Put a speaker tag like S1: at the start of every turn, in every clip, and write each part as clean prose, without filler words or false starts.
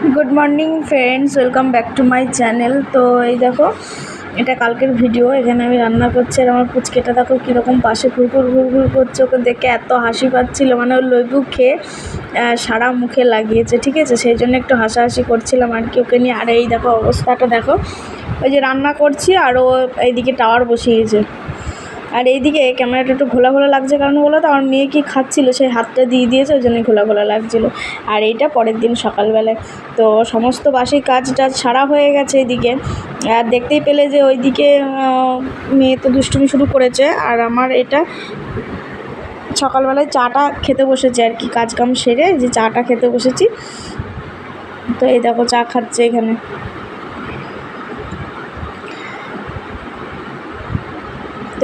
S1: Good morning friends, welcome back to my channel. তো এই দেখো, এটা কালকের ভিডিও। এখানে আমি রান্না করছি আর আমার পুচকেটা দেখো কীরকম পাশে ঘুরঘুর ঘুরঘুর করছে। ওকে দেখে এত হাসি পাচ্ছিলো, মানে ওর লেবু খেয়ে সারা মুখে লাগিয়েছে, ঠিক আছে। সেই জন্য একটু হাসাহাসি করছিলাম আর কি ওকে নিয়ে। আর এই দেখো অবস্থাটা দেখো, ওই যে রান্না করছি আর ও এইদিকে টাওয়ার বসিয়েছে। আর এইদিকে ক্যামেরাটা একটু ঘোলা ঘোলা লাগছে, কারণ বলো তো আমার মেয়ে কি খাচ্ছিল, সেই হাতটা দিয়ে দিয়েছে, ওই জন্যই ঘোলা ঘোলা লাগছিলো। আর এইটা পরের দিন সকালবেলায় তো সমস্ত বাসি কাজ টাজ সারা হয়ে গেছে এইদিকে। আর দেখতেই পেলে যে ওইদিকে মেয়ে তো দুষ্টুমি শুরু করেছে, আর আমার এটা সকালবেলায় চাটা খেতে বসেছে আর কি, কাজ কাম সেরে যে চাটা খেতে বসেছি। তো এই দেখো চা খাচ্ছে এখানে।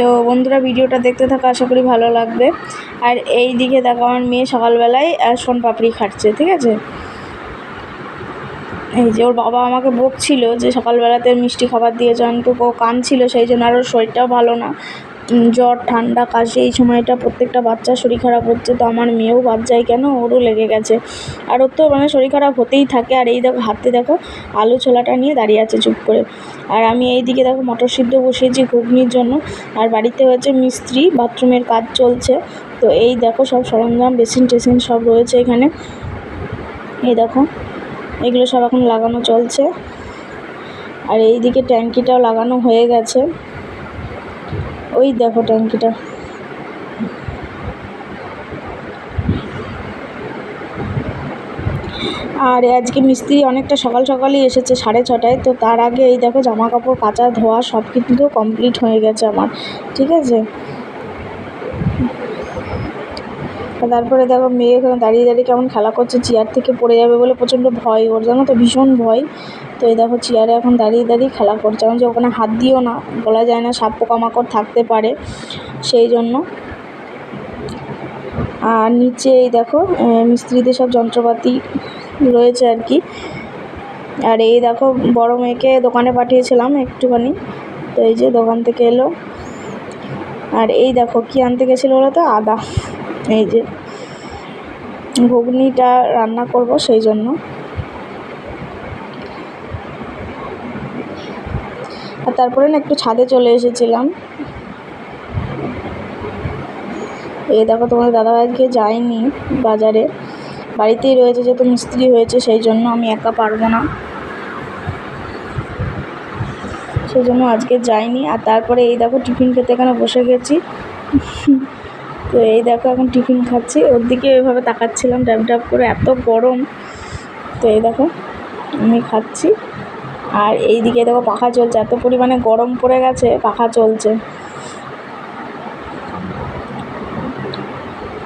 S1: তো বন্ধুরা, ভিডিওটা দেখতে থাকা, আশা করি ভালো লাগবে। আর এই দিকে দেখো আমার মেয়ে সকালবেলায় সোনপাপড়ি খাচ্ছে, ঠিক আছে। এই যে ওর বাবা আমাকে বকছিল যে সকালবেলাতে মিষ্টি খাবার দিয়েছে, অন্ত ও কাঁদছিল, সেই জন্য। আর ওর শরীরটাও ভালো না, জ্বর ঠান্ডা কাশি এই সময়টা প্রত্যেকটা বাচ্চার শরীর খারাপ হচ্ছে। তো আমার মেয়েও বাদ যায় কেন, ওরও লেগে গেছে। আর ওর তো মানে শরীর খারাপ হতেই থাকে। আর এই দেখো হাতে দেখো আলু ছোলাটা নিয়ে দাঁড়িয়ে আছে চুপ করে। আর আমি এই দিকে দেখো মটর সিদ্ধ বসিয়েছি ঘুগনির জন্য। আর বাড়িতে হচ্ছে মিস্ত্রি, বাথরুমের কাজ চলছে। তো এই দেখো সব সরঞ্জাম, বেসিন টেসিন সব রয়েছে এখানে। এই দেখো এগুলো সব এখন লাগানো চলছে। আর এই দিকে ট্যাঙ্কিটাও লাগানো হয়ে গেছে, ওই দেখো ট্যাঙ্কিটা। আর আজকে মিস্ত্রি অনেকটা সকাল সকালই এসেছে, 6:30টায়। তো তার আগে এই দেখো জামা কাপড় কাচা ধোয়া সব কিন্তু কমপ্লিট হয়ে গেছে আমার, ঠিক আছে। তারপরে দেখো মেয়ে এখানে দাঁড়িয়ে দাঁড়িয়ে কেমন খেলা করছে, চেয়ার থেকে পড়ে যাবে বলে প্রচণ্ড ভয় ওর, জানো তো, ভীষণ ভয়। তো এই দেখো চেয়ারে এখন দাঁড়িয়ে দাঁড়িয়ে খেলা করছে, কারণ যে ওখানে হাত দিও না, বলা যায় না, সাপ পোকামাকড় থাকতে পারে, সেই জন্য। আর নিচে এই দেখো মিস্ত্রিদের সব যন্ত্রপাতি রয়েছে আর কি। আর এই দেখো বড় মেয়েকে দোকানে পাঠিয়েছিলাম একটুখানি, তো এই যে দোকান থেকে এলো। আর এই দেখো কি আনতে গেছিলো বলো তো, আদা। এই যে ঘুগনিটা রান্না করব, সেই জন্য। আর তারপরে না একটু ছাদে চলে এসেছিলাম। এই দেখো তোমার দাদাভাই আজকে যায়নি বাজারে, বাড়িতেই রয়েছে, যেহেতু মিস্ত্রি হয়েছে, সেই জন্য। আমি একা পারবো না, সেই জন্য আজকে যাইনি। আর তারপরে এই দেখো টিফিন খেতে এখানে বসে গেছি। তো এই দেখো এখন টিফিন খাচ্ছি, ওর দিকে এভাবে তাকাচ্ছিলাম ড্যাব ড্যাব করে, এত গরম। তো এই দেখো আমি খাচ্ছি। আর এই দিকে দেখো পাখা চলছে, এত পরিমাণে গরম পড়ে গেছে, পাখা চলছে।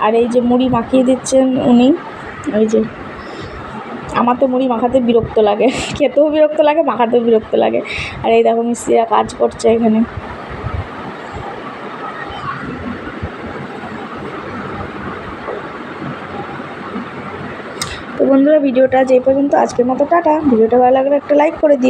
S1: আর এই যে মুড়ি মাখিয়ে দিচ্ছেন উনি, ওই যে। আমার তো মুড়ি মাখাতে বিরক্ত লাগে, খেতেও বিরক্ত লাগে, মাখাতেও বিরক্ত লাগে। আর এই দেখো মিস্ত্রিরা কাজ করছে এখানে। তো বন্ধুরা, ভিডিওটা যে পর্যন্ত, আজকের মতো টাটা। ভিডিওটা ভালো লাগলে একটা লাইক করে দিও।